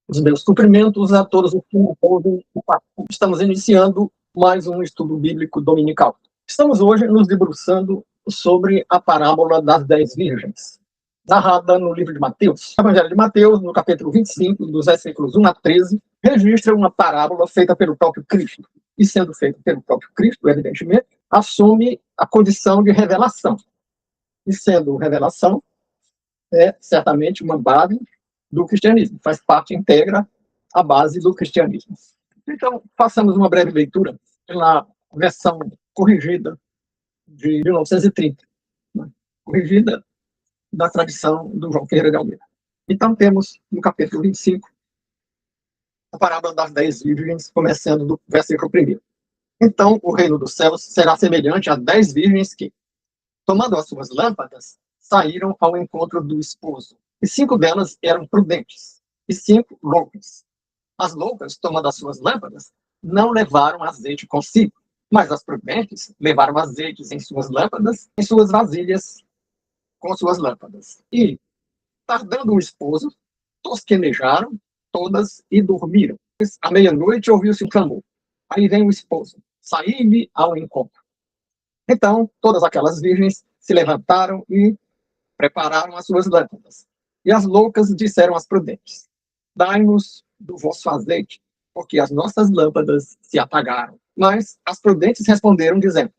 Os meus cumprimentos a todos os que me ouvem. Estamos iniciando mais um estudo bíblico dominical. Estamos hoje nos debruçando sobre a parábola das 10 virgens, narrada no livro de Mateus. O Evangelho de Mateus, no capítulo 25, dos versículos 1 a 13, registra uma parábola feita pelo próprio Cristo. E sendo feita pelo próprio Cristo, evidentemente, assume a condição de revelação. E sendo revelação, é certamente uma base do cristianismo, faz parte, integra a base do cristianismo. Então, façamos uma breve leitura na versão corrigida de 1930, né? Corrigida da tradição do João Ferreira de Almeida. Então, temos no capítulo 25 a parábola das 10 virgens, começando do versículo 1. Então, o reino dos céus será semelhante a 10 virgens que, tomando as suas lâmpadas, saíram ao encontro do esposo. E 5 delas eram prudentes, e 5 loucas. As loucas, tomando as suas lâmpadas, não levaram azeite consigo, mas as prudentes levaram azeites em suas lâmpadas, em suas vasilhas com suas lâmpadas. E, tardando o esposo, tosquenejaram todas e dormiram. À meia-noite ouviu-se um clamor. Aí vem o esposo, saí-lhe ao encontro. Então, todas aquelas virgens se levantaram e prepararam as suas lâmpadas. E as loucas disseram às prudentes: dai-nos do vosso azeite, porque as nossas lâmpadas se apagaram. Mas as prudentes responderam, dizendo: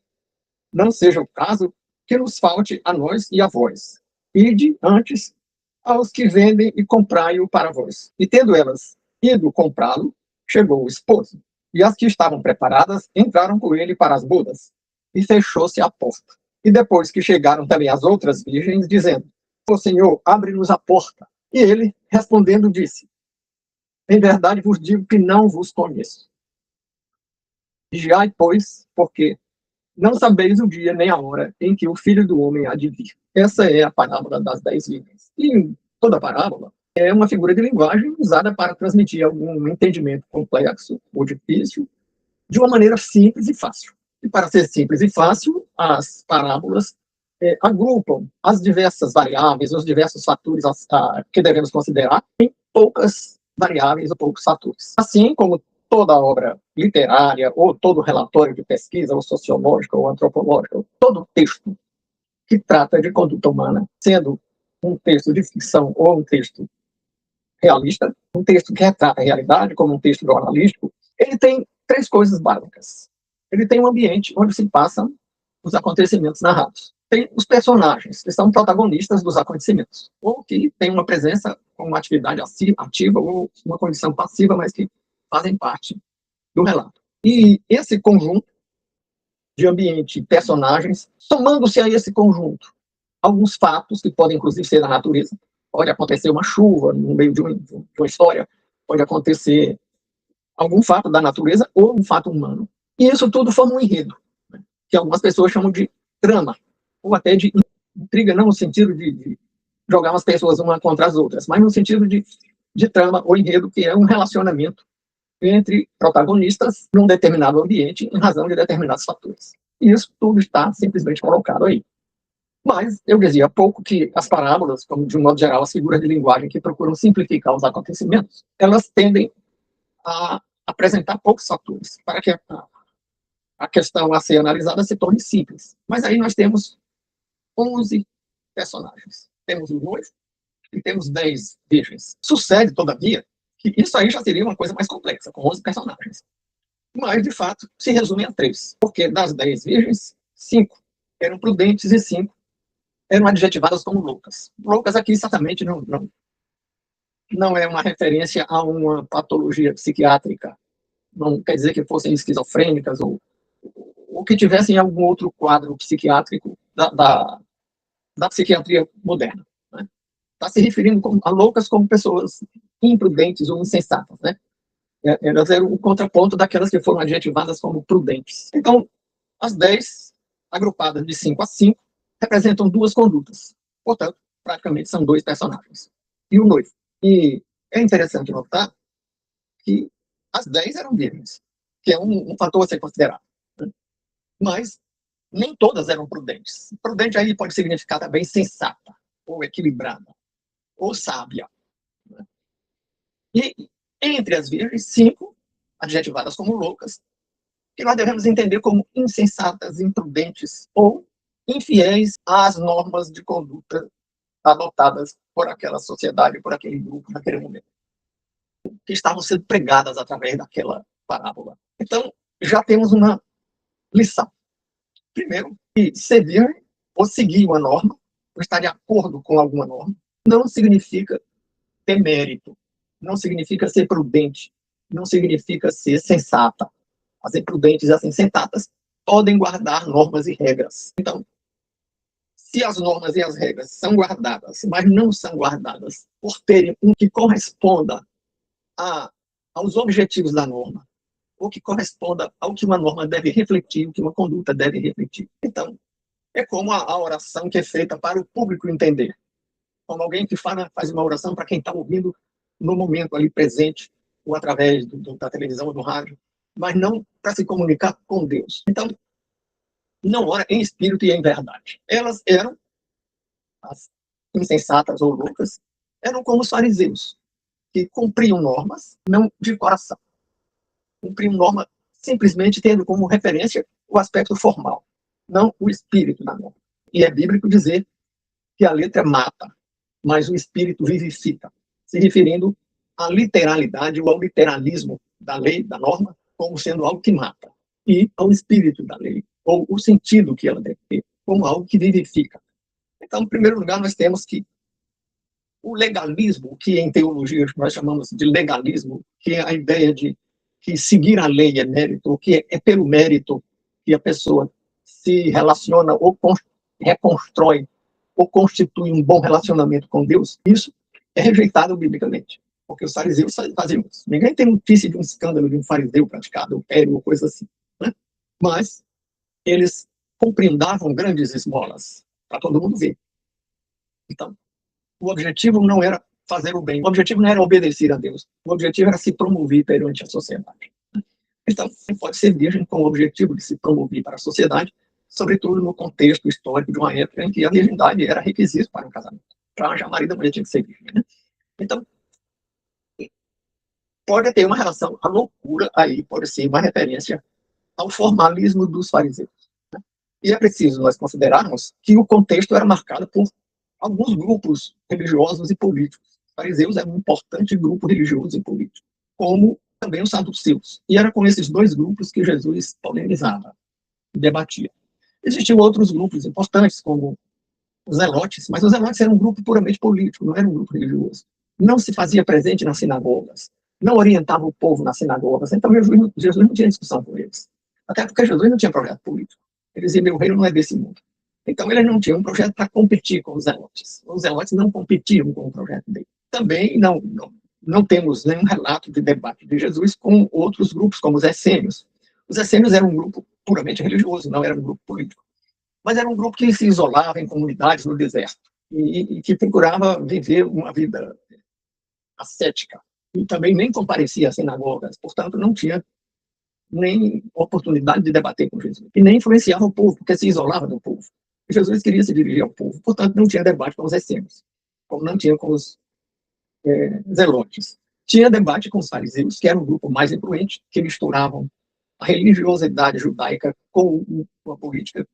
não seja o caso que nos falte a nós e a vós. Ide antes aos que vendem e comprai-o para vós. E tendo elas ido comprá-lo, chegou o esposo. E as que estavam preparadas entraram com ele para as bodas. E fechou-se a porta. E depois que chegaram também as outras virgens, dizendo: ó Senhor, abre-nos a porta. E ele, respondendo, disse: em verdade vos digo que não vos conheço. Vigiai, pois, porque não sabeis o dia nem a hora em que o Filho do Homem há de vir. Essa é a parábola das 10 virgens. E toda a parábola é uma figura de linguagem usada para transmitir algum entendimento complexo ou difícil de uma maneira simples e fácil. E para ser simples e fácil, as parábolas agrupam as diversas variáveis, os diversos fatores que devemos considerar em poucas variáveis ou poucos fatores. Assim como toda obra literária, ou todo relatório de pesquisa, ou sociológica, ou antropológica, ou todo texto que trata de conduta humana, sendo um texto de ficção ou um texto realista, um texto que retrata a realidade, como um texto jornalístico, ele tem 3 coisas básicas. Ele tem um ambiente onde se passam os acontecimentos narrados. Tem os personagens, que são protagonistas dos acontecimentos, ou que têm uma presença com uma atividade ativa ou uma condição passiva, mas que fazem parte do relato. E esse conjunto de ambiente e personagens, somando-se a esse conjunto, alguns fatos que podem, inclusive, ser da natureza. Pode acontecer uma chuva no meio de uma história, pode acontecer algum fato da natureza ou um fato humano. E isso tudo forma um enredo, né, que algumas pessoas chamam de trama, ou até de intriga, não no sentido de jogar umas pessoas uma contra as outras, mas no sentido de trama ou enredo, que é um relacionamento entre protagonistas num determinado ambiente em razão de determinados fatores. E isso tudo está simplesmente colocado aí. Mas eu dizia há pouco que as parábolas, como de um modo geral as figuras de linguagem que procuram simplificar os acontecimentos, elas tendem a apresentar poucos fatores para que a questão a ser analisada se torne simples. Mas aí nós temos 11 personagens. Temos o noivo e temos 10 virgens. Sucede, todavia, que isso aí já seria uma coisa mais complexa, com 11 personagens. Mas, de fato, se resume a 3. Porque das 10 virgens, 5 eram prudentes e 5 eram adjetivadas como loucas. Loucas aqui, certamente, não é uma referência a uma patologia psiquiátrica. Não quer dizer que fossem esquizofrênicas ou que tivessem algum outro quadro psiquiátrico da psiquiatria moderna. Né? Está se referindo a loucas como pessoas imprudentes ou insensatas. Né? Elas eram o contraponto daquelas que foram adjetivadas como prudentes. Então, as 10, agrupadas de 5 a 5, representam 2 condutas. Portanto, praticamente são 2 personagens. E o noivo. E é interessante notar que as 10 eram virgens, que é um fator a ser considerado. Né? Mas nem todas eram prudentes. Prudente aí pode significar também sensata, ou equilibrada, ou sábia. Né? E Entre as virgens, 5, adjetivadas como loucas, que nós devemos entender como insensatas, imprudentes ou infiéis às normas de conduta adotadas por aquela sociedade, por aquele grupo, naquele momento, que estavam sendo pregadas através daquela parábola. Então, já temos uma lição. Primeiro, que ser virgem ou seguir uma norma, ou estar de acordo com alguma norma, não significa ter mérito, não significa ser prudente, não significa ser sensata. As imprudentes e as insensatas podem guardar normas e regras. Então, se as normas e as regras são guardadas, mas não são guardadas por terem um que corresponda aos objetivos da norma, ou que corresponda ao que uma norma deve refletir, o que uma conduta deve refletir. Então, é como a oração que é feita para o público entender. Como alguém que faz uma oração para quem está ouvindo no momento ali presente, ou através da televisão ou do rádio, mas não para se comunicar com Deus. Então, não ora em espírito e em verdade. Elas eram, as insensatas ou loucas, eram como os fariseus, que cumpriam normas, não de coração. Cumpriam norma simplesmente tendo como referência o aspecto formal, não o espírito da norma. E é bíblico dizer que a letra mata, mas o espírito vivifica, se referindo à literalidade ou ao literalismo da lei, da norma, como sendo algo que mata, e ao espírito da lei, ou o sentido que ela deve ter, como algo que vivifica. Então, em primeiro lugar, nós temos que o legalismo, que em teologia nós chamamos de legalismo, que é a ideia de que seguir a lei é mérito, que é pelo mérito que a pessoa se relaciona ou reconstrói ou constitui um bom relacionamento com Deus, isso é rejeitado biblicamente. Porque os fariseus faziam isso. Ninguém tem notícia de um escândalo de um fariseu praticado adultério ou coisa assim. Né? Mas eles compreendavam grandes esmolas para todo mundo ver. Então, o objetivo não era fazer o bem, o objetivo não era obedecer a Deus, o objetivo era se promover perante a sociedade. Então, você pode ser virgem com o objetivo de se promover para a sociedade, sobretudo no contexto histórico de uma época em que a virgindade era requisito para um casamento. Para arranjar marido, a mulher tinha que ser virgem. Né? Então, pode ter uma relação, a loucura aí pode ser uma referência ao formalismo dos fariseus. Né? E é preciso nós considerarmos que o contexto era marcado por alguns grupos religiosos e políticos. Os fariseus eram um importante grupo religioso e político, como também os saduceus. E era com esses dois grupos que Jesus polemizava e debatia. Existiam outros grupos importantes, como os zelotes, mas os zelotes eram um grupo puramente político, não era um grupo religioso. Não se fazia presente nas sinagogas, não orientava o povo nas sinagogas. Então Jesus não tinha discussão com eles. Até porque Jesus não tinha projeto político. Ele dizia, meu reino não é desse mundo. Então ele não tinha um projeto para competir com os zelotes. Os zelotes não competiam com o projeto dele. Também não temos nenhum relato de debate de Jesus com outros grupos, como os essênios. Os essênios eram um grupo puramente religioso, não era um grupo político. Mas era um grupo que se isolava em comunidades no deserto e que procurava viver uma vida ascética. E também nem comparecia às sinagogas, portanto, não tinha nem oportunidade de debater com Jesus. E nem influenciava o povo, porque se isolava do povo. E Jesus queria se dirigir ao povo, portanto, não tinha debate com os essênios, como não tinha com os zelotes. Tinha debate com os fariseus, que era um grupo mais influente, que misturavam a religiosidade judaica com a política,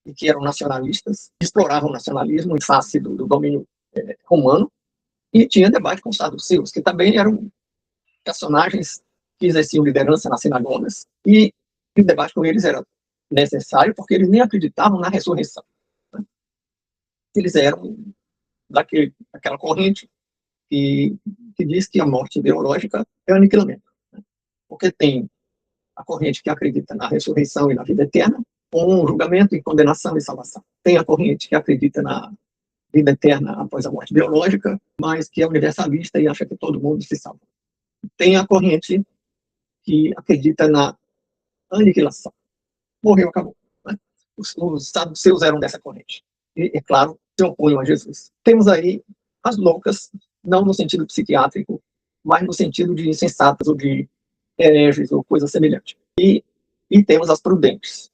e que eram nacionalistas, exploravam o nacionalismo em face do domínio romano, e tinha debate com os saduceus, que também eram personagens que exerciam liderança nas sinagogas, e o debate com eles era necessário, porque eles nem acreditavam na ressurreição. Né? Eles eram daquela corrente que diz que a morte biológica é aniquilamento. Né? Porque tem a corrente que acredita na ressurreição e na vida eterna, com julgamento e condenação e salvação. Tem a corrente que acredita na vida eterna após a morte biológica, mas que é universalista e acha que todo mundo se salva. Tem a corrente que acredita na aniquilação. Morreu, acabou. Né? Os saduceus eram dessa corrente. E, é claro, se opunham a Jesus. Temos aí as loucas, não no sentido psiquiátrico, mas no sentido de insensatas ou de hereges ou coisa semelhante. E temos as prudentes,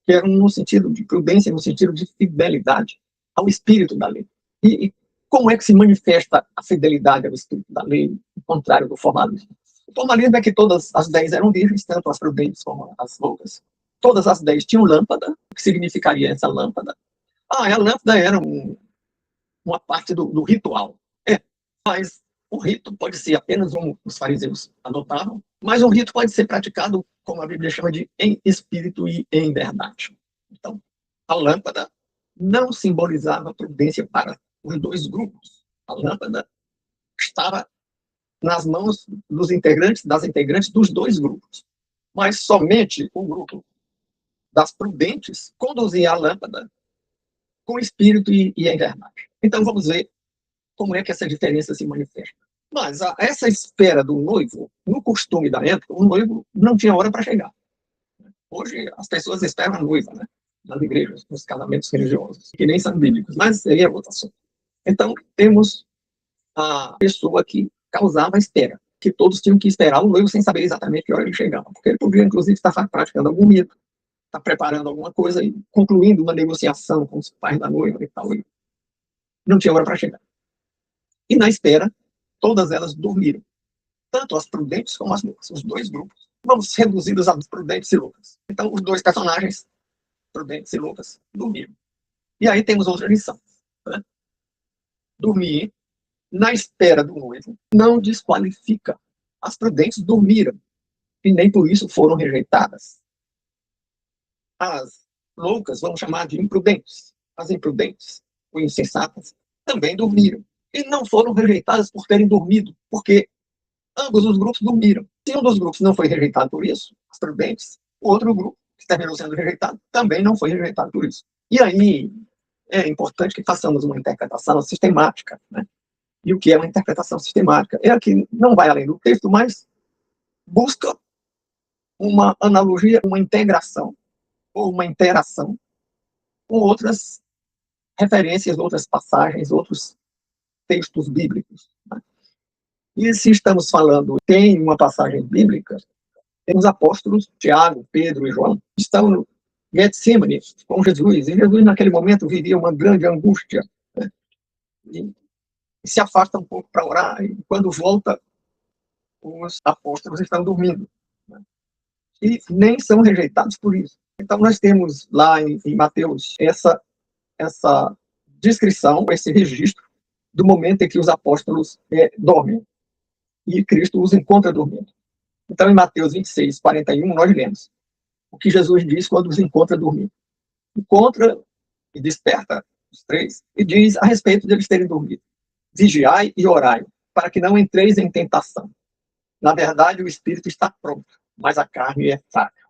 que eram no sentido de prudência, no sentido de fidelidade ao espírito da lei. E como é que se manifesta a fidelidade ao espírito da lei? contrário do formalismo. O formalismo é que todas as 10 eram virgens, tanto as prudentes como as loucas. Todas as 10 tinham lâmpada. O que significaria essa lâmpada? A lâmpada era uma parte do ritual. Mas o rito pode ser apenas como os fariseus adotavam, mas o rito pode ser praticado, como a Bíblia chama de em espírito e em verdade. Então, a lâmpada não simbolizava prudência para os dois grupos. A lâmpada estava nas mãos das integrantes dos dois grupos. Mas somente o grupo das prudentes conduzia a lâmpada com espírito e em verdade. Então, vamos ver como é que essa diferença se manifesta. Mas essa espera do noivo, no costume da época, o noivo não tinha hora para chegar. Hoje, as pessoas esperam a noiva, né? Nas igrejas, nos casamentos religiosos, que nem são bíblicos, mas aí é outro assunto. Então, temos a pessoa que causava a espera, que todos tinham que esperar o noivo sem saber exatamente que hora ele chegava, porque ele podia, inclusive, estar praticando algum mito, estar preparando alguma coisa e concluindo uma negociação com os pais da noiva e tal, e não tinha hora para chegar. E na espera, todas elas dormiram, tanto as prudentes como as loucas, os dois grupos. Vamos reduzidos a prudentes e loucas. Então, os dois personagens, prudentes e loucas, dormiram. E aí temos outra lição. Né? Dormir na espera do noivo não desqualifica. As prudentes dormiram e nem por isso foram rejeitadas. As loucas, vamos chamar de imprudentes. As imprudentes, ou insensatas, também dormiram. E não foram rejeitadas por terem dormido, porque ambos os grupos dormiram. Se um dos grupos não foi rejeitado por isso, as prudentes, o outro grupo, que terminou sendo rejeitado, também não foi rejeitado por isso. E aí é importante que façamos uma interpretação sistemática. Né? E o que é uma interpretação sistemática? É a que não vai além do texto, mas busca uma analogia, uma integração, ou uma interação com outras referências, outras passagens, outros textos bíblicos. Né? E se estamos falando, tem uma passagem bíblica, tem os apóstolos, Tiago, Pedro e João, estão no Getsemane com Jesus, e Jesus naquele momento vivia uma grande angústia, né? E se afasta um pouco para orar, e quando volta, os apóstolos estão dormindo, né? E nem são rejeitados por isso. Então nós temos lá em Mateus essa descrição, esse registro do momento em que os apóstolos dormem, e Cristo os encontra dormindo. Então, em Mateus 26, 41, nós lemos o que Jesus diz quando os encontra dormindo. Encontra e desperta os três e diz a respeito de eles terem dormido: vigiai e orai, para que não entreis em tentação. Na verdade, o espírito está pronto, mas a carne é fraca.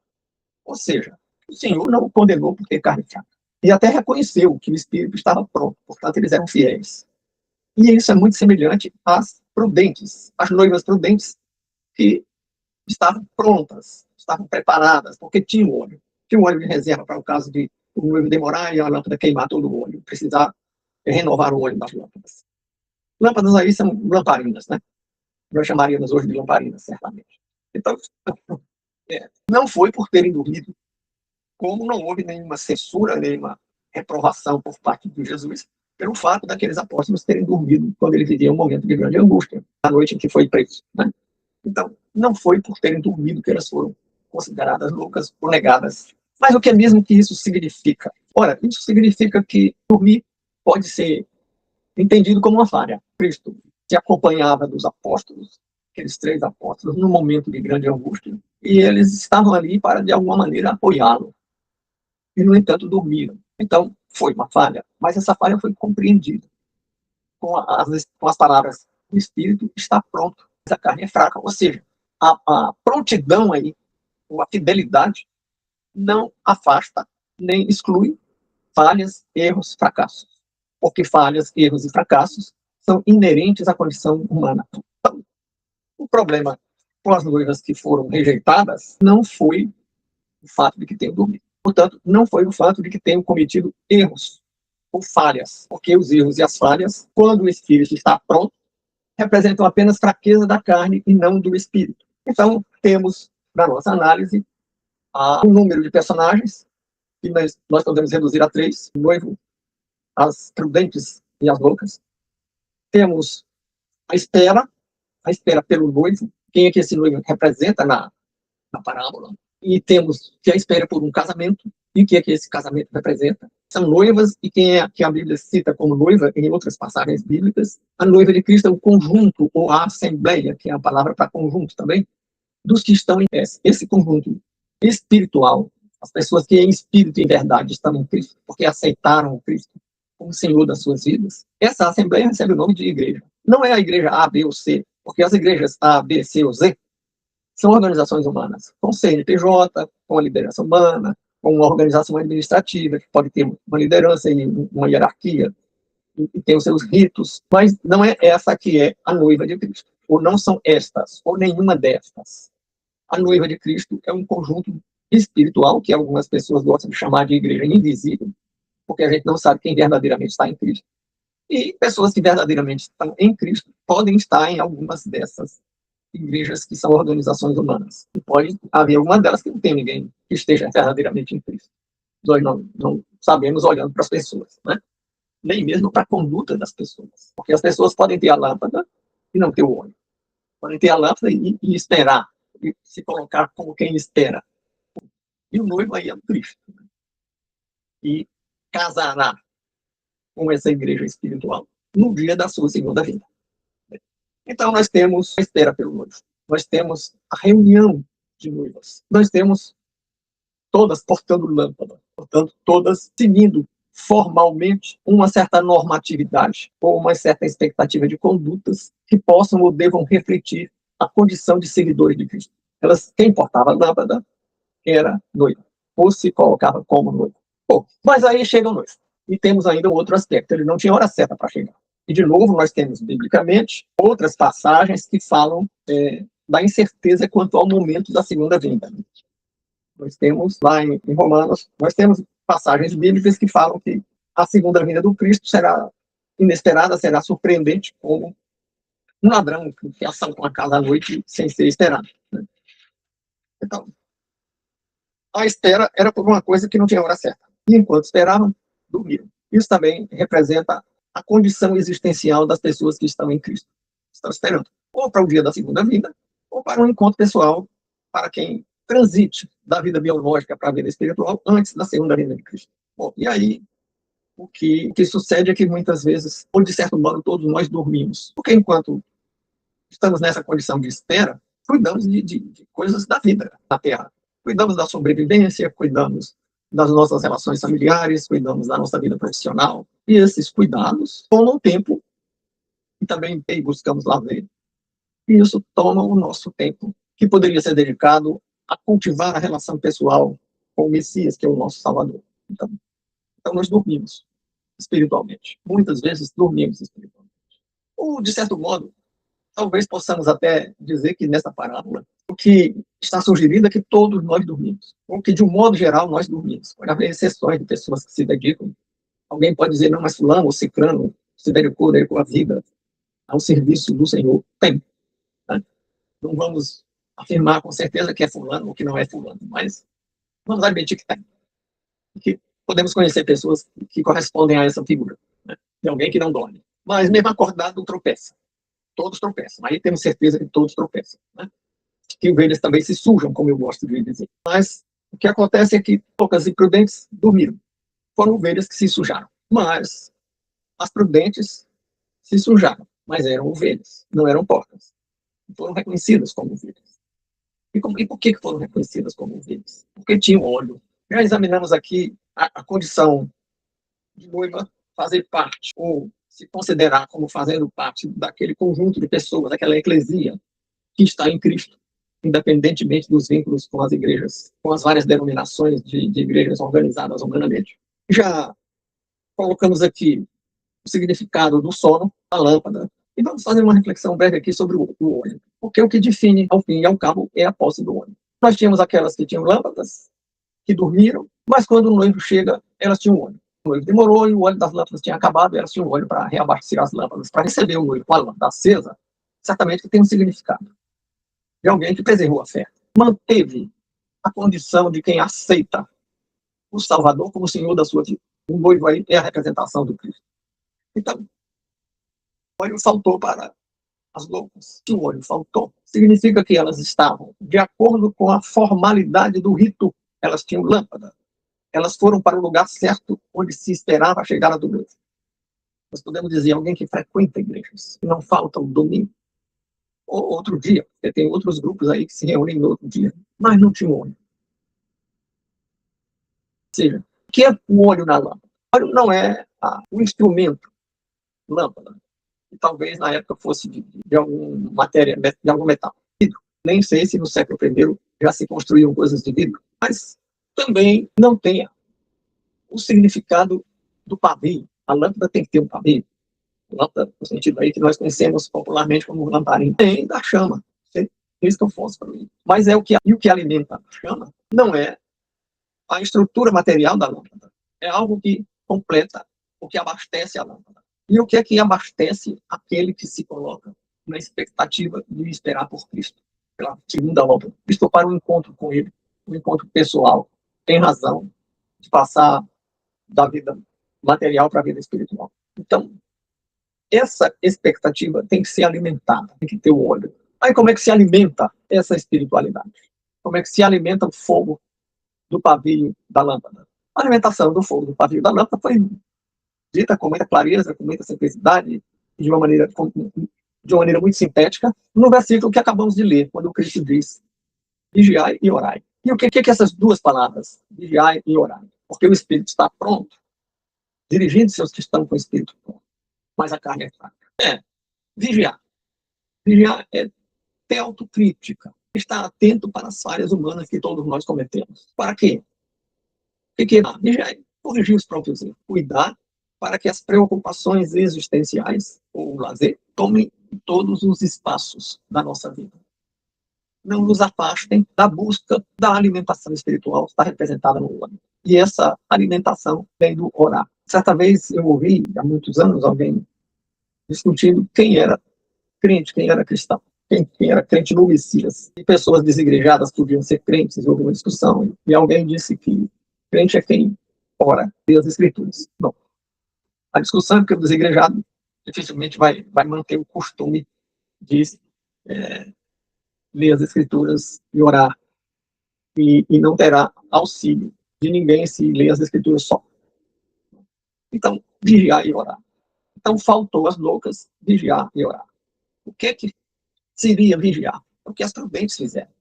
Ou seja, o Senhor não o condenou por ter carne fraca. E até reconheceu que o espírito estava pronto, portanto, eles eram fiéis. E isso é muito semelhante às prudentes, às noivas prudentes, que estavam prontas, estavam preparadas, porque tinham óleo. Tinha um óleo de reserva para o caso de o noivo demorar e a lâmpada queimar todo o óleo, precisar renovar o óleo das lâmpadas. Lâmpadas aí são lamparinas, né? Nós chamaríamos hoje de lamparinas, certamente. Então, não foi por terem dormido, como não houve nenhuma censura, nenhuma reprovação por parte de Jesus, pelo fato daqueles apóstolos terem dormido quando ele vivia um momento de grande angústia, a noite em que foi preso. Né? Então, não foi por terem dormido que elas foram consideradas loucas ou negadas. Mas o que é mesmo que isso significa? Ora, isso significa que dormir pode ser entendido como uma falha. Cristo se acompanhava dos apóstolos, aqueles 3 apóstolos, num momento de grande angústia, e eles estavam ali para, de alguma maneira, apoiá-lo. E, no entanto, dormiram. Então, foi uma falha, mas essa falha foi compreendida com as palavras: o espírito está pronto, mas a carne é fraca. Ou seja, a prontidão aí, ou a fidelidade, não afasta nem exclui falhas, erros, fracassos. Porque falhas, erros e fracassos são inerentes à condição humana. Então, o problema com as noivas que foram rejeitadas não foi o fato de que tenham dormido. Portanto, não foi o fato de que tenham cometido erros ou falhas, porque os erros e as falhas, quando o espírito está pronto, representam apenas fraqueza da carne e não do espírito. Então, temos, na nossa análise, um número de personagens, que nós podemos reduzir a 3, o noivo, as prudentes e as loucas. Temos a espera, a espera pelo noivo, quem é que esse noivo representa na parábola, e temos que a espera por um casamento, e o que é que esse casamento representa? São noivas, e quem é que a Bíblia cita como noiva em outras passagens bíblicas? A noiva de Cristo é o conjunto, ou a assembleia, que é a palavra para conjunto também, dos que estão em esse conjunto espiritual, as pessoas que em espírito e verdade estão em Cristo, porque aceitaram o Cristo como Senhor das suas vidas. Essa assembleia recebe o nome de igreja. Não é a igreja A, B ou C, porque as igrejas A, B, C ou Z são organizações humanas, com CNPJ, com a liderança humana, com uma organização administrativa, que pode ter uma liderança e uma hierarquia, e tem os seus ritos, mas não é essa que é a noiva de Cristo, ou não são estas, ou nenhuma destas. A noiva de Cristo é um conjunto espiritual, que algumas pessoas gostam de chamar de igreja invisível, porque a gente não sabe quem verdadeiramente está em Cristo. E pessoas que verdadeiramente estão em Cristo podem estar em algumas dessas igrejas que são organizações humanas. E pode haver alguma delas que não tem ninguém que esteja verdadeiramente em Cristo. Nós não sabemos olhando para as pessoas, né? Nem mesmo para a conduta das pessoas. Porque as pessoas podem ter a lâmpada e não ter o olho. Podem ter a lâmpada e esperar, e se colocar como quem espera. E o noivo aí é o Cristo. Né? E casará com essa igreja espiritual no dia da sua segunda vinda. Então, nós temos a espera pelo noivo. Nós temos a reunião de noivas. Nós temos todas portando lâmpada. Portanto, todas seguindo formalmente uma certa normatividade ou uma certa expectativa de condutas que possam ou devam refletir a condição de seguidores de Cristo. Quem portava a lâmpada era noiva, ou se colocava como noiva. Bom, mas aí chega o noivo. E temos ainda um outro aspecto, ele não tinha hora certa para chegar. E, de novo, nós temos, biblicamente, outras passagens que falam da incerteza quanto ao momento da segunda vinda. Nós temos, lá em Romanos, nós temos passagens bíblicas que falam que a segunda vinda do Cristo será inesperada, será surpreendente, como um ladrão que assalta uma casa à noite sem ser esperado. Né? Então, a espera era por uma coisa que não tinha hora certa. E enquanto esperavam, dormiram. Isso também representa a condição existencial das pessoas que estão em Cristo. Estão esperando ou para o dia da segunda vinda, ou para um encontro pessoal para quem transite da vida biológica para a vida espiritual antes da segunda vinda de Cristo. Bom, e aí, o que sucede é que muitas vezes, ou de certo modo, todos nós dormimos. Porque enquanto estamos nessa condição de espera, cuidamos de coisas da vida na Terra. Cuidamos da sobrevivência, cuidamos das nossas relações familiares, cuidamos da nossa vida profissional. E esses cuidados tomam tempo e também buscamos lazer. E isso toma o nosso tempo, que poderia ser dedicado a cultivar a relação pessoal com o Messias, que é o nosso Salvador. Então nós dormimos espiritualmente. Muitas vezes dormimos espiritualmente. Ou, de certo modo, talvez possamos até dizer que nessa parábola o que está sugerindo é que todos nós dormimos, ou que de um modo geral nós dormimos. Pode haver exceções de pessoas que se dedicam. Alguém pode dizer, não, mas fulano ou cicrano se dedicou a vida ao serviço do Senhor. Tem. Né? Não vamos afirmar com certeza que é fulano ou que não é fulano, mas vamos admitir que tem. Que podemos conhecer pessoas que correspondem a essa figura, né? De alguém que não dorme. Mas mesmo acordado tropeça. Todos tropeçam. Aí temos certeza que todos tropeçam. Né? Que ovelhas também se sujam, como eu gosto de dizer. Mas o que acontece é que poucas e prudentes dormiram. Foram ovelhas que se sujaram. Mas as prudentes se sujaram. Mas eram ovelhas, não eram porcas. E foram reconhecidas como ovelhas. E por que foram reconhecidas como ovelhas? Porque tinham óleo. Já examinamos aqui a condição de noiva fazer parte, ou se considerar como fazendo parte daquele conjunto de pessoas, daquela eclesia que está em Cristo, independentemente dos vínculos com as igrejas, com as várias denominações de igrejas organizadas humanamente. Já colocamos aqui o significado do sono, a lâmpada, e vamos fazer uma reflexão breve aqui sobre o olho, porque o que define, ao fim e ao cabo, é a posse do olho. Nós tínhamos aquelas que tinham lâmpadas, que dormiram, mas quando o noivo chega, elas tinham olho. O noivo demorou e o óleo das lâmpadas tinha acabado, e elas tinham olho para reabastecer as lâmpadas, para receber o noivo com a lâmpada acesa, certamente que tem um significado. De alguém que preservou a fé. Manteve a condição de quem aceita o Salvador como Senhor da sua vida. O noivo aí é a representação do Cristo. Então, o óleo faltou para as loucas, se o óleo faltou, significa que elas estavam de acordo com a formalidade do rito. Elas tinham lâmpada. Elas foram para o lugar certo onde se esperava a chegada do noivo. Nós podemos dizer alguém que frequenta igrejas, que não falta o domingo, ou outro dia, porque tem outros grupos aí que se reúnem no outro dia, mas não tinha óleo. Ou seja, o que é o óleo na lâmpada? O óleo não é o instrumento lâmpada, que talvez na época fosse de alguma matéria, de algum metal. Vidro. Nem sei se no século I já se construíam coisas de vidro, mas também não tem o significado do pavio. A lâmpada tem que ter um pavio. Lâmpada, no sentido aí que nós conhecemos popularmente como lamparina, tem da chama. Isso que eu fósforo. Mas o que alimenta a chama não é a estrutura material da lâmpada. É algo que completa, o que abastece a lâmpada. E o que é que abastece aquele que se coloca na expectativa de esperar por Cristo, pela segunda lâmpada? Cristo para um encontro com Ele, um encontro pessoal, tem razão de passar da vida material para a vida espiritual. Então, essa expectativa tem que ser alimentada, tem que ter o óleo. Aí como é que se alimenta essa espiritualidade? Como é que se alimenta o fogo do pavio da lâmpada? A alimentação do fogo do pavio da lâmpada foi dita com muita clareza, com muita simplicidade, de uma maneira muito sintética, no versículo que acabamos de ler, quando Cristo diz: vigiai e orai. E o que é essas duas palavras, vigiai e orai? Porque o Espírito está pronto, dirigindo-se aos que estão com o Espírito pronto, mas a carne é fraca. Vigiar. Vigiar é ter autocrítica, estar atento para as falhas humanas que todos nós cometemos. Para quê? Vigiar é corrigir os próprios erros, cuidar para que as preocupações existenciais ou o lazer tomem todos os espaços da nossa vida. Não nos afastem da busca da alimentação espiritual que está representada no óleo. E essa alimentação vem do orar. Certa vez eu ouvi, há muitos anos, alguém discutindo quem era crente, quem era cristão, quem era crente no Messias. E pessoas desigrejadas podiam ser crentes, houve uma discussão, e alguém disse que crente é quem ora, lê as Escrituras. Bom, a discussão é porque o desigrejado dificilmente vai manter o costume de ler as Escrituras e orar, e não terá auxílio de ninguém se ler as Escrituras só. Então, vigiar e orar. Então, faltou às loucas vigiar e orar. O que seria vigiar? O que as prudentes fizeram?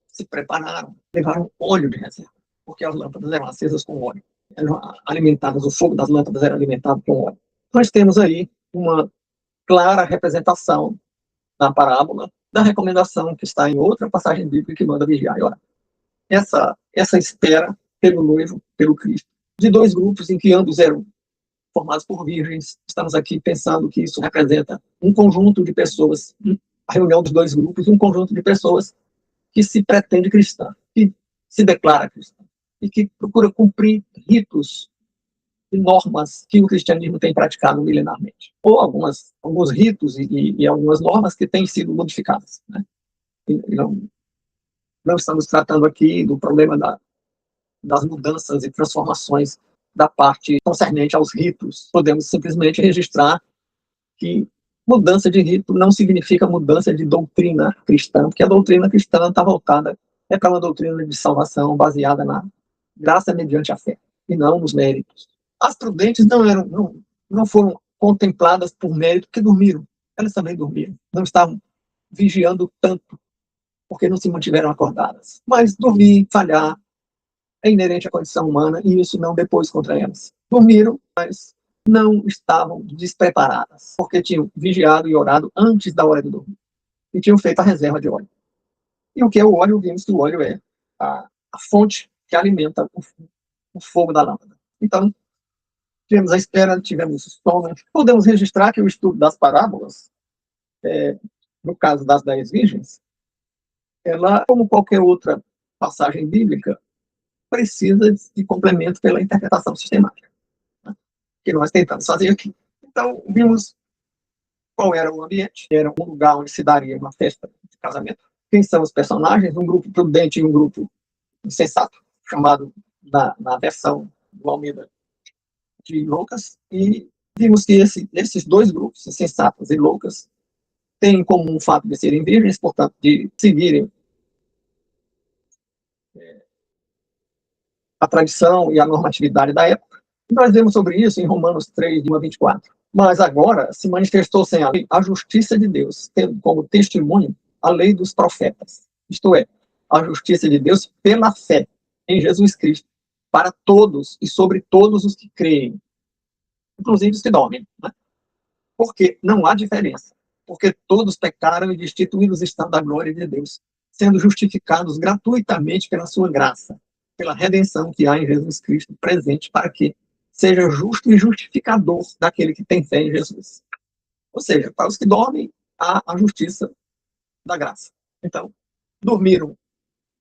Se prepararam, levaram óleo de reserva, porque as lâmpadas eram acesas com óleo, eram alimentadas, o fogo das lâmpadas era alimentado com óleo. Nós temos aí uma clara representação na parábola da recomendação que está em outra passagem bíblica que manda vigiar e orar. Essa espera pelo noivo, pelo Cristo, de dois grupos em que ambos eram formados por virgens. Estamos aqui pensando que isso representa um conjunto de pessoas, a reunião dos dois grupos, um conjunto de pessoas que se pretende cristã, que se declara cristã, e que procura cumprir ritos e normas que o cristianismo tem praticado milenarmente. Ou alguns ritos e algumas normas que têm sido modificadas. Né? Não estamos tratando aqui do problema das mudanças e transformações da parte concernente aos ritos. Podemos simplesmente registrar que mudança de rito não significa mudança de doutrina cristã, porque a doutrina cristã está voltada para uma doutrina de salvação baseada na graça mediante a fé, e não nos méritos. As prudentes não foram contempladas por mérito, porque dormiram. Elas também dormiram. Não estavam vigiando tanto, porque não se mantiveram acordadas. Mas dormir, falhar, é inerente à condição humana, e isso não depôs contra elas. Dormiram, mas não estavam despreparadas, porque tinham vigiado e orado antes da hora de dormir, e tinham feito a reserva de óleo. E o que é o óleo? Vimos que o óleo é a fonte que alimenta o fogo da lâmpada. Então, tivemos a espera, tivemos o sono. Podemos registrar que o estudo das parábolas, no caso das 10 virgens, ela, como qualquer outra passagem bíblica, precisa de complemento pela interpretação sistemática, né, que nós tentamos fazer aqui. Então, vimos qual era o ambiente. Era um lugar onde se daria uma festa de casamento. Quem são os personagens? Um grupo prudente e um grupo insensato, chamado na versão do Almeida de loucas. E vimos que esses dois grupos, insensatas e loucas, têm em comum o fato de serem virgens, portanto, de seguirem a tradição e a normatividade da época. Nós vemos sobre isso em Romanos 3, de 1 a 24. Mas agora se manifestou sem a lei a justiça de Deus, tendo como testemunho a lei dos profetas. Isto é, a justiça de Deus pela fé em Jesus Cristo, para todos e sobre todos os que creem, inclusive os que dormem. Né? Porque não há diferença. Porque todos pecaram e destituídos estão da glória de Deus, sendo justificados gratuitamente pela sua graça, pela redenção que há em Jesus Cristo presente, para que seja justo e justificador daquele que tem fé em Jesus. Ou seja, para os que dormem, há a justiça da graça. Então, dormiram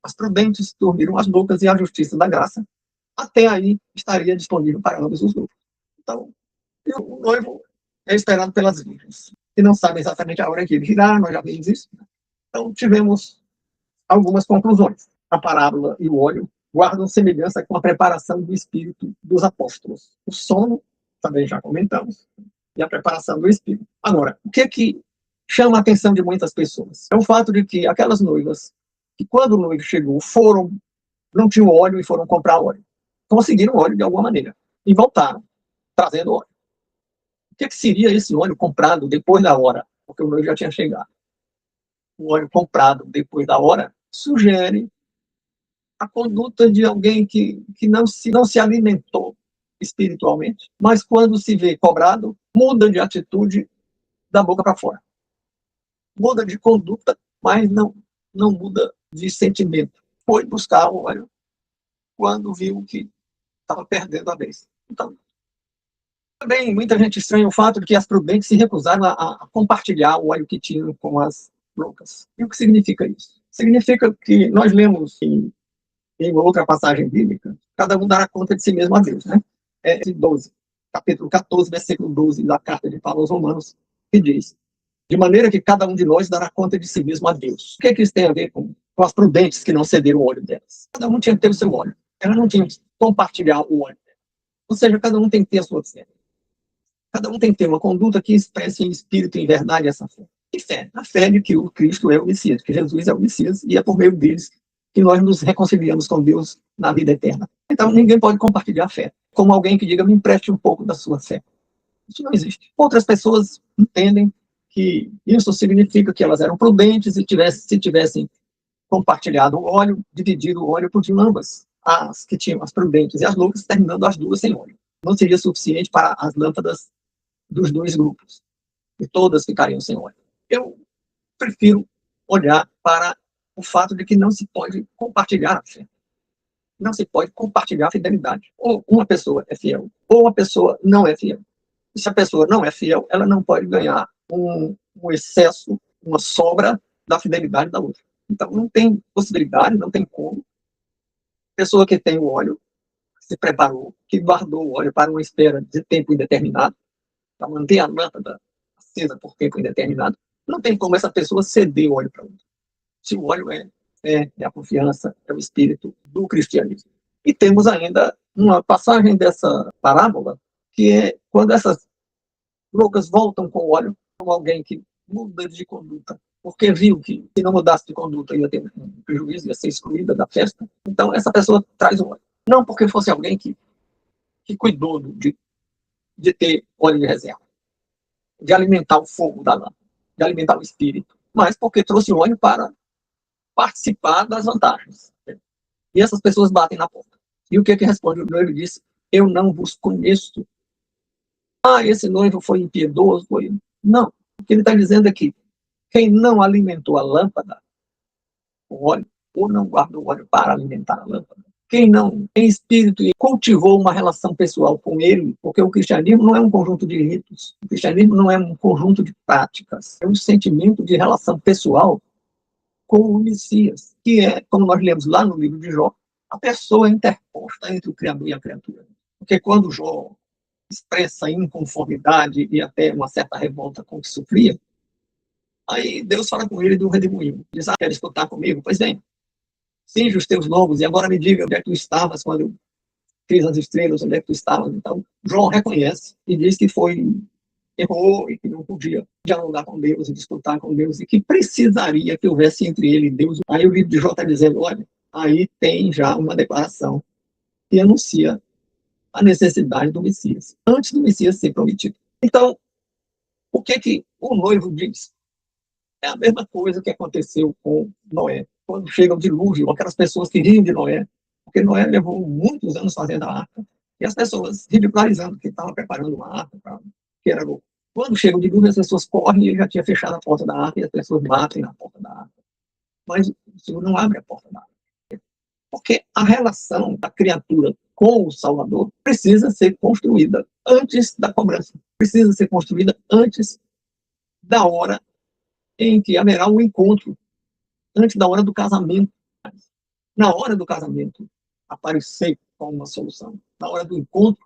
as prudentes, dormiram as loucas, e a justiça da graça, até aí, estaria disponível para ambos os grupos. Então, o noivo é esperado pelas virgens, que não sabem exatamente a hora em que ele virá, nós já vimos isso. Então, tivemos algumas conclusões. A parábola e o óleo guardam semelhança com a preparação do espírito dos apóstolos. O sono, também já comentamos, e a preparação do espírito. Agora, o que é que chama a atenção de muitas pessoas? É o fato de que aquelas noivas, que quando o noivo chegou, não tinham óleo e foram comprar óleo. Conseguiram óleo de alguma maneira e voltaram, trazendo óleo. O que seria esse óleo comprado depois da hora? Porque o noivo já tinha chegado. O óleo comprado depois da hora sugere a conduta de alguém que não se alimentou espiritualmente, mas quando se vê cobrado, muda de atitude da boca para fora. Muda de conduta, mas não muda de sentimento. Foi buscar o óleo quando viu que estava perdendo a vez. Então, também muita gente estranha o fato de que as prudentes se recusaram a compartilhar o óleo que tinham com as loucas. E o que significa isso? Significa que nós lemos em outra passagem bíblica, cada um dará conta de si mesmo a Deus, né? É 12, capítulo 14, versículo 12 da carta de Paulo aos Romanos, que diz: de maneira que cada um de nós dará conta de si mesmo a Deus. O que é que isso tem a ver com as prudentes que não cederam o óleo delas? Cada um tinha que ter o seu óleo. Elas não tinham que compartilhar o óleo delas. Ou seja, cada um tem que ter a sua fé. Cada um tem que ter uma conduta que expresse em espírito e em verdade essa fé. E fé? A fé de que o Cristo é o Messias, que Jesus é o Messias, e é por meio deles que nós nos reconciliamos com Deus na vida eterna. Então, ninguém pode compartilhar a fé, como alguém que diga, me empreste um pouco da sua fé. Isso não existe. Outras pessoas entendem que isso significa que elas eram prudentes e se tivessem compartilhado o óleo, dividido o óleo, podiam ambas, as que tinham as prudentes e as loucas, terminando as duas sem óleo. Não seria suficiente para as lâmpadas dos dois grupos, e todas ficariam sem óleo. Eu prefiro olhar para o fato de que não se pode compartilhar a fé. Não se pode compartilhar a fidelidade. Ou uma pessoa é fiel, ou uma pessoa não é fiel. E se a pessoa não é fiel, ela não pode ganhar um excesso, uma sobra da fidelidade da outra. Então, não tem possibilidade, não tem como. A pessoa que tem o óleo, se preparou, que guardou o óleo para uma espera de tempo indeterminado, para manter a lâmpada acesa por tempo indeterminado, não tem como essa pessoa ceder o óleo para outra. Se o óleo é a confiança, é o espírito do cristianismo. E temos ainda uma passagem dessa parábola, que é quando essas loucas voltam com o óleo, como alguém que muda de conduta, porque viu que se não mudasse de conduta ia ter um prejuízo, ia ser excluída da festa. Então essa pessoa traz o óleo. Não porque fosse alguém que cuidou de ter óleo de reserva, de alimentar o fogo da lâmpada, de alimentar o espírito, mas porque trouxe óleo para participar das vantagens. E essas pessoas batem na porta. E o que responde o noivo? Diz: eu não vos conheço. Esse noivo foi impiedoso. Não. O que ele está dizendo é que quem não alimentou a lâmpada, o óleo, ou não guardou o óleo para alimentar a lâmpada, quem não em espírito cultivou uma relação pessoal com ele, porque o cristianismo não é um conjunto de ritos, o cristianismo não é um conjunto de práticas, é um sentimento de relação pessoal com o Messias, que é, como nós lemos lá no livro de Jó, a pessoa interposta entre o Criador e a criatura. Porque quando Jó expressa inconformidade e até uma certa revolta com o que sofria, aí Deus fala com ele do redemoinho. Diz: quer escutar comigo? Pois bem, cinge os teus lombos e agora me diga onde é que tu estavas quando eu fiz as estrelas, onde é que tu estavas. Então, Jó reconhece e diz que foi errou e que não podia dialogar com Deus e disputar com Deus e que precisaria que houvesse entre ele e Deus. Aí o livro de Jó está dizendo, olha, aí tem já uma declaração que anuncia a necessidade do Messias, antes do Messias ser prometido. Então, o que o noivo diz? É a mesma coisa que aconteceu com Noé. Quando chega o dilúvio, aquelas pessoas que riam de Noé, porque Noé levou muitos anos fazendo a arca, e as pessoas ridicularizando que estava preparando uma arca, que era louco. Quando chega o dilúvio, as pessoas correm e ele já tinha fechado a porta da arca, e as pessoas batem na porta da arca. Mas o Senhor não abre a porta da arca. Porque a relação da criatura com o Salvador precisa ser construída antes da cobrança. Precisa ser construída antes da hora em que haverá um encontro, antes da hora do casamento. Na hora do casamento, aparecer com uma solução. Na hora do encontro,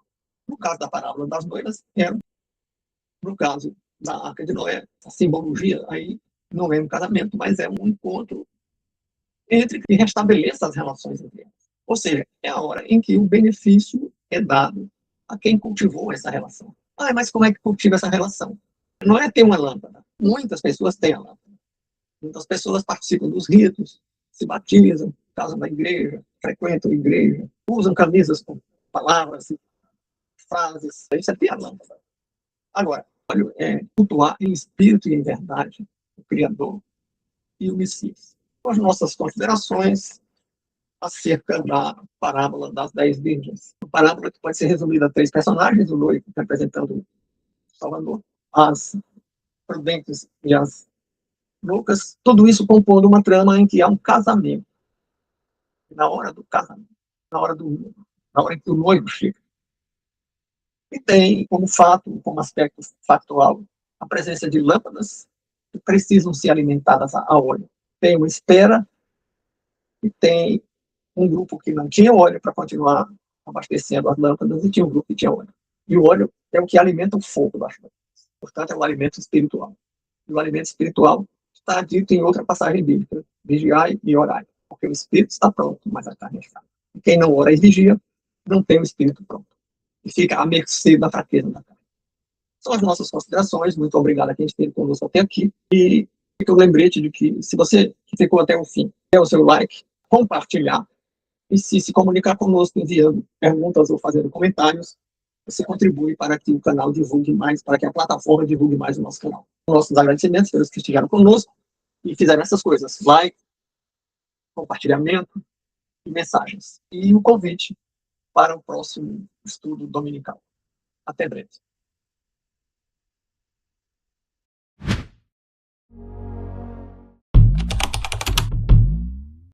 no caso da parábola das noivas, era, no caso da Arca de Noé, a simbologia aí não é um casamento, mas é um encontro entre que restabeleça as relações entre elas. Ou seja, é a hora em que o benefício é dado a quem cultivou essa relação. Ah, mas como é que cultiva essa relação? Não é ter uma lâmpada. Muitas pessoas têm a lâmpada. Muitas pessoas participam dos ritos, se batizam, casam na igreja, frequentam a igreja, usam camisas com palavras, frases. Isso é ter a lâmpada. Agora, cultuar em espírito e em verdade o Criador e o Messias. Com as nossas considerações acerca da parábola das 10 virgens. Uma parábola que pode ser resumida a 3 personagens, o noivo representando o Salvador, as prudentes e as loucas, tudo isso compondo uma trama em que há um casamento. Na hora do casamento, na hora em que o noivo chega. E tem como fato, como aspecto factual, a presença de lâmpadas que precisam ser alimentadas a óleo. Tem uma espera e tem um grupo que não tinha óleo para continuar abastecendo as lâmpadas e tinha um grupo que tinha óleo. E o óleo é o que alimenta o fogo das lâmpadas. Portanto, é o alimento espiritual. E o alimento espiritual está dito em outra passagem bíblica: vigiai e orai, porque o espírito está pronto, mas a carne é fraca. E quem não ora e vigia não tem o espírito pronto. E fica à mercê da fraqueza da carne. São as nossas considerações. Muito obrigado a quem esteve conosco até aqui. E fica o lembrete de que, se você ficou até o fim, dê o seu like, compartilhar e se comunicar conosco enviando perguntas ou fazendo comentários, você contribui para que o canal divulgue mais, para que a plataforma divulgue mais o nosso canal. Nossos agradecimentos pelos que estiveram conosco e fizeram essas coisas: like, compartilhamento e mensagens. E o convite para o próximo estudo dominical. Até breve.